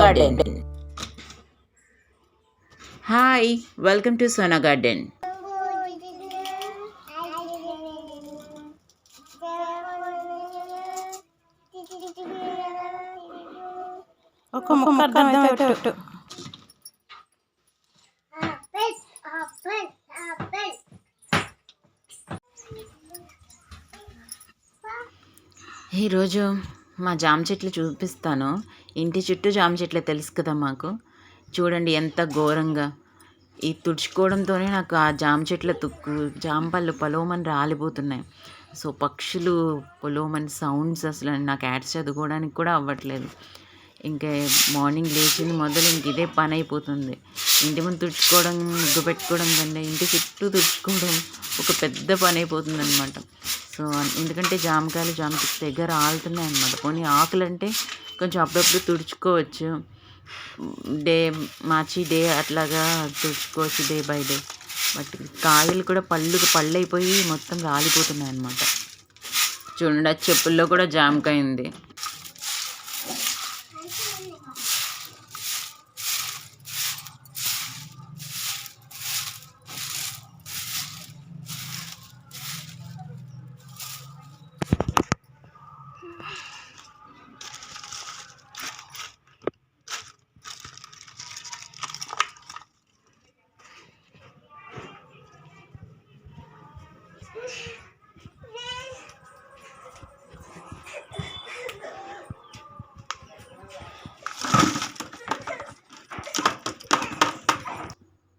Garden. Hi, welcome to Sona Garden. ఒక ముక్క అర్థమైతే ఈరోజు మా జామ చెట్లు చూపిస్తాను. ఇంటి చుట్టూ జామ చెట్లు తెలుసు కదా మాకు. చూడండి ఎంత ఘోరంగా ఈ తుడుచుకోవడంతోనే నాకు ఆ జామ చెట్ల తుక్కు జామ పళ్ళు పొలోమని రాలిపోతున్నాయి. సో పక్షులు పొలోమని సౌండ్స్ అసలు నాకు యాడ్స్ చదువుకోవడానికి కూడా అవ్వట్లేదు. ఇంకా మార్నింగ్ లేచింది మొదలు ఇంక ఇదే పని అయిపోతుంది. ఇంటి ముందు తుడుచుకోవడం, ముగ్గు పెట్టుకోవడం కంటే ఇంటి చుట్టూ తుడుచుకోవడం ఒక పెద్ద పని అయిపోతుంది అనమాట. సో ఎందుకంటే జామకాయలు జామ తెగ రాలుతున్నాయి అనమాట. కొన్ని ఆకులు అంటే కొంచెం అప్పుడప్పుడు తుడుచుకోవచ్చు, మార్చి డే అట్లాగా తుడుచుకోవచ్చు డే బై డే. బట్ కాయలు కూడా పళ్ళు అయిపోయి మొత్తం రాలిపోతున్నాయి అనమాట. చూడండి ఆ చెప్పుల్లో కూడా జామకాయ ఉంది.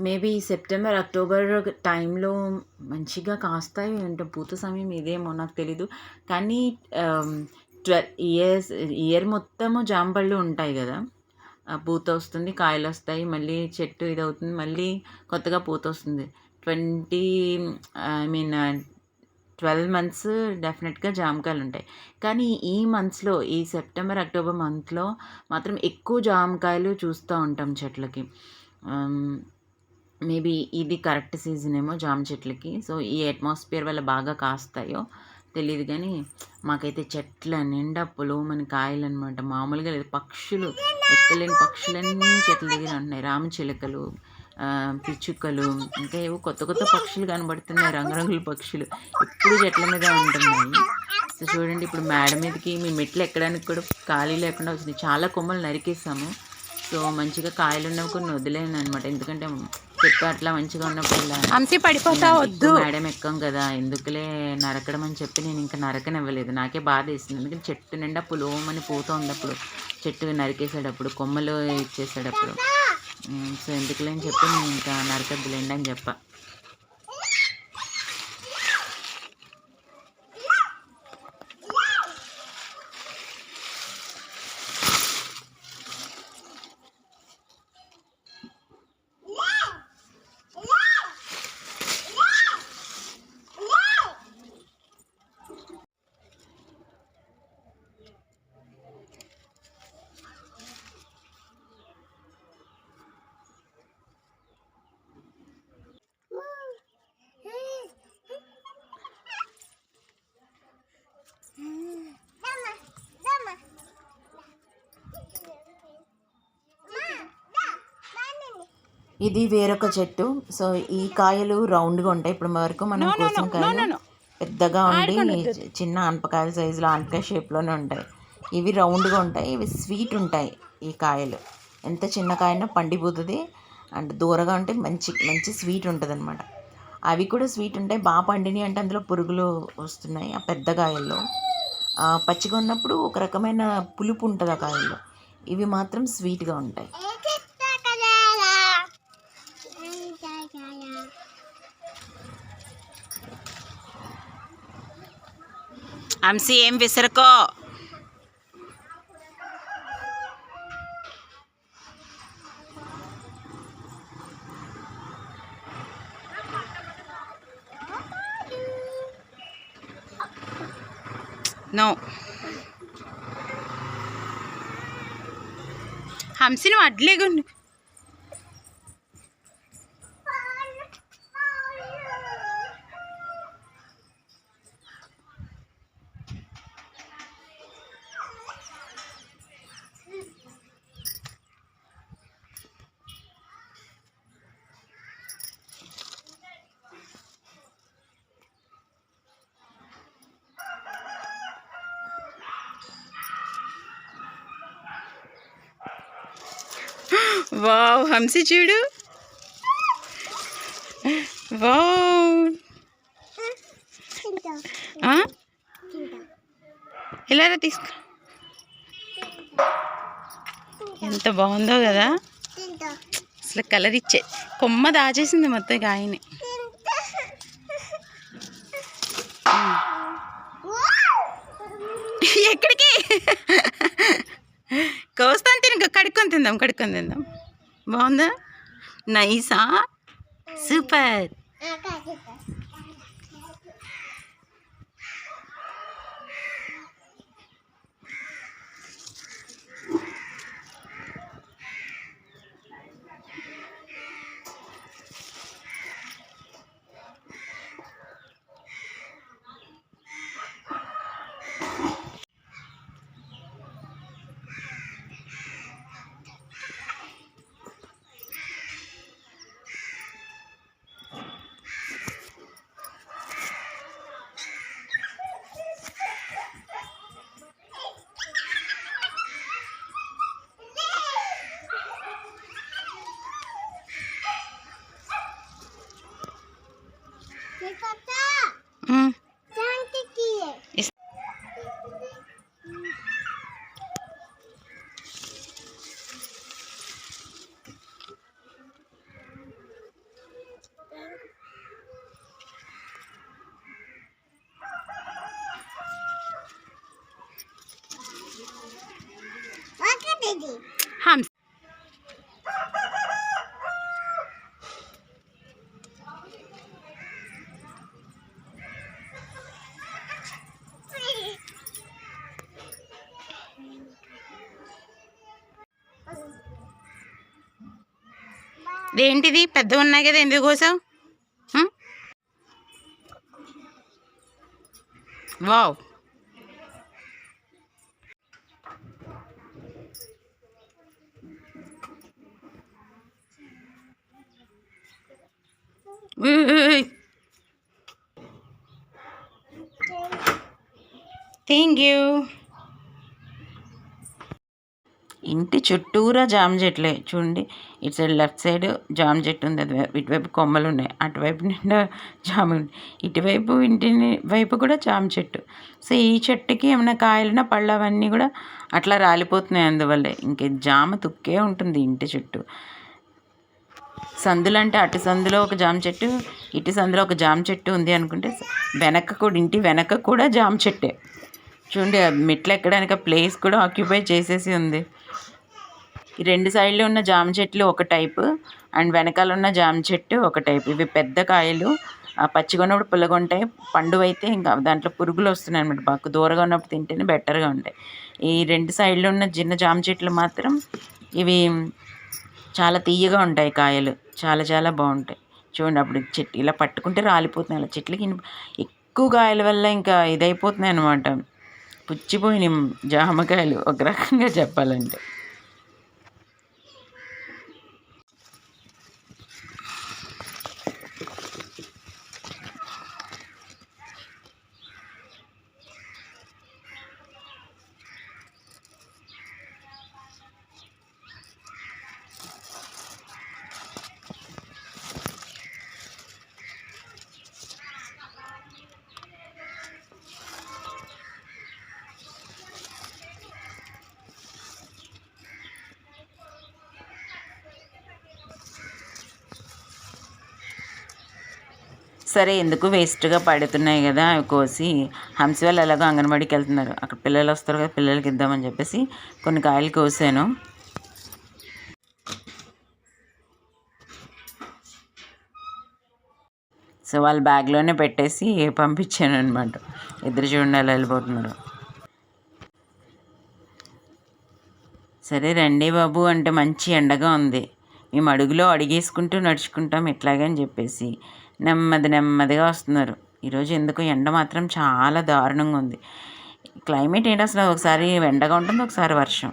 మేబీ సెప్టెంబర్ అక్టోబర్ టైంలో మంచిగా కాస్తాయి అంటే పూత సమయం ఇదేమో నాకు తెలీదు. కానీ 12 ఇయర్ మొత్తము జాంపళ్ళు ఉంటాయి కదా. పూత వస్తుంది, కాయలు వస్తాయి, మళ్ళీ చెట్టు ఇది అవుతుంది, మళ్ళీ కొత్తగా పూత వస్తుంది. 12 మంత్స్ డెఫినెట్గా జామకాయలు ఉంటాయి. కానీ ఈ మంత్స్లో, ఈ సెప్టెంబర్ అక్టోబర్ మంత్లో మాత్రం ఎక్కువ జామకాయలు చూస్తూ ఉంటాం చెట్లకి. మేబీ ఇది కరెక్ట్ సీజన్ ఏమో జామ చెట్లకి. సో ఈ అట్మాస్ఫియర్ వల్ల బాగా కాస్తాయో తెలియదు. కానీ మాకైతే చెట్ల నిండా పొలోమని కాయలు అనమాట. మామూలుగా లేదు. పక్షులు, ఎక్కలేని పక్షులన్నీ చెట్ల దగ్గర ఉన్నాయి. రామచిలుకలు, పిచ్చుకలు, ఇంకా ఏవో కొత్త కొత్త పక్షులు కనబడుతున్నాయి. రంగురంగుల పక్షులు ఎప్పుడు చెట్ల మీద ఉంటున్నాయి. సో చూడండి, ఇప్పుడు మేడ మీదకి మీ మెట్లు ఎక్కడానికి కూడా ఖాళీ లేకుండా వచ్చింది. చాలా కొమ్మలు నరికేసాము. సో మంచిగా కాయలు ఉన్నవి కొన్ని వదిలేను అనమాట. ఎందుకంటే చెట్టు అట్లా మంచిగా ఉన్నప్పుడు పడిపోతా వద్దు, మేడం ఎక్కం కదా, ఎందుకులే నరకడం అని చెప్పి నేను ఇంకా నరకనివ్వలేదు. నాకే బాధ వేసింది. ఎందుకంటే చెట్టు నిండా పులోమని పూత ఉన్నప్పుడు, చెట్టు నరికేసేటప్పుడు, కొమ్మలు ఇచ్చేసేటప్పుడు, సో ఎందుకులే అని చెప్పి నేను ఇంకా నరకద్దులేండి అని చెప్పా. ఇది వేరొక చెట్టు. సో ఈ కాయలు రౌండ్గా ఉంటాయి. ఇప్పుడు వరకు మనం కోసిన కాయలు పెద్దగా ఉండి చిన్న ఆనపకాయల సైజులో ఆనపకాయ షేప్లోనే ఉంటాయి. ఇవి రౌండ్గా ఉంటాయి, ఇవి స్వీట్ ఉంటాయి. ఈ కాయలు ఎంత చిన్న కాయనా పండిపోతుంది. అండ్ దూరగా ఉంటే మంచి మంచి స్వీట్ ఉంటుంది అనమాట. అవి కూడా స్వీట్ ఉంటాయి. బాగా పండినాయి అంటే అందులో పురుగులు వస్తున్నాయి ఆ పెద్ద కాయల్లో. పచ్చిగా ఉన్నప్పుడు ఒక రకమైన పులుపు ఉంటుంది ఆ కాయల్లో. ఇవి మాత్రం స్వీట్గా ఉంటాయి. అంశీ ఏం విసరకో. నో హంసి నువ్వు అడ్లేగు. వావ్ హంసి చూడు. వావ్ ఇలా తీసుకో. ఎంత బాగుందో కదా అసలు. కలర్ ఇచ్చే కొమ్మ దాచేసింది మొత్తం కాయని. ఎక్కడికి కోస్తాను, తినక కడుక్కొని తిందాం. బాగుందా? నైసా? సూపర్. హంస ఏంటిది? పెద్ద ఉన్నాయి కదా, ఎందుకు కోసావు? Wow thank you. ఇంటి చుట్టూరా జామ చెట్లే చూడండి. ఇటు సైడ్ లెఫ్ట్ సైడ్ జామ చెట్టు ఉంది, అది ఇటువైపు కొమ్మలు ఉన్నాయి, అటువైపు నిండా జామ ఉంది, ఇటువైపు ఇంటిని వైపు కూడా జామ చెట్టు. సో ఈ చెట్టుకి ఏమైనా కాయలున్నా పళ్ళు అవన్నీ కూడా అట్లా రాలిపోతున్నాయి. అందువల్లే ఇంక జామ తుక్కే ఉంటుంది ఇంటి చుట్టూ. సందులు అంటే అటు సందులో ఒక జామ చెట్టు, ఇటు సందులో ఒక జామ చెట్టు ఉంది అనుకుంటే వెనక కూడా, ఇంటి వెనక కూడా జామ చెట్టే చూడండి. మెట్లు ఎక్కడానికి ప్లేస్ కూడా ఆక్యుపై చేసేసి ఉంది. ఈ రెండు సైడ్లో ఉన్న జామ చెట్లు ఒక టైపు, అండ్ వెనకాల ఉన్న జామ చెట్టు ఒక టైపు. ఇవి పెద్ద కాయలు, పచ్చిగా ఉన్నప్పుడు పుల్లగా ఉంటాయి, పండు అయితే ఇంకా దాంట్లో పురుగులు వస్తున్నాయి అనమాట. బాగా దూరంగా ఉన్నప్పుడు తింటేనే బెటర్గా ఉంటాయి. ఈ రెండు సైడ్లో ఉన్న చిన్న జామ చెట్లు మాత్రం ఇవి చాలా తీయగా ఉంటాయి కాయలు, చాలా చాలా బాగుంటాయి చూడండి. అప్పుడు చెట్టు ఇలా పట్టుకుంటే రాలిపోతున్నాయి. అలా చెట్లకి ఎక్కువ కాయల వల్ల ఇంకా ఇదైపోతున్నాయి అనమాట, పుచ్చిపోయినాయి జామకాయలు ఒక రకంగా చెప్పాలంటే. సరే ఎందుకు వేస్ట్గా పడుతున్నాయి కదా అవి కోసి, హంసి వాళ్ళు ఎలాగో అంగన్వాడికి వెళ్తున్నారు, అక్కడ పిల్లలు వస్తారు కదా, పిల్లలకి ఇద్దామని చెప్పేసి కొన్ని కాయలు కోసాను. సో వాళ్ళ బ్యాగ్లోనే పెట్టేసి పంపించాను అనమాట. ఇద్దరు చూడండి అలా వెళ్ళిపోతున్నారు. సరే రండి బాబు అంటే మంచి ఎండగా ఉంది, మేము అడుగులో అడిగేసుకుంటూ నడుచుకుంటాం ఎట్లాగని చెప్పేసి నెమ్మదిగా వస్తున్నారు. ఈరోజు ఎందుకు ఎండ మాత్రం చాలా దారుణంగా ఉంది. క్లైమేట్ ఏంటి అసలు, ఒకసారి ఎండగా ఉంటుంది, ఒకసారి వర్షం.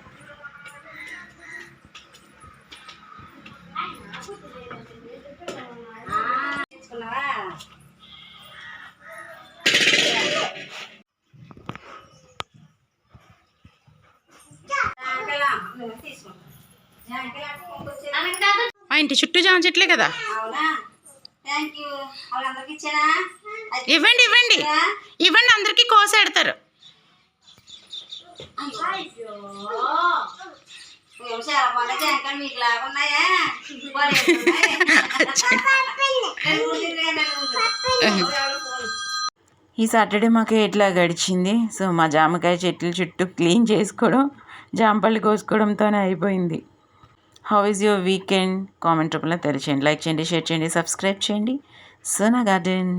ఇంటి చుట్టూ జామ చెట్లే కదా. అవునా, థ్యాంక్ యూ. వాళ్ళందరికి ఇచ్చానా? ఇవ్వండి ఇవ్వండి ఇవ్వండి, అందరికీ కోసేడతారు. చాలా బాగా జాంకాయలు మీకు లాగా ఉన్నాయా? ఈ సాటర్డే మాకు ఎట్లా గడిచింది. సో మా జామకాయ చెట్ల చుట్టూ క్లీన్ చేసుకోవడం, జామపళ్ళు కోసుకోవడంతోనే అయిపోయింది. How is your weekend? Comment రూపంలో తెలియచేయండి. లైక్ చేయండి, షేర్ చేయండి, సబ్స్క్రైబ్ చేయండి. సోనా గార్డెన్.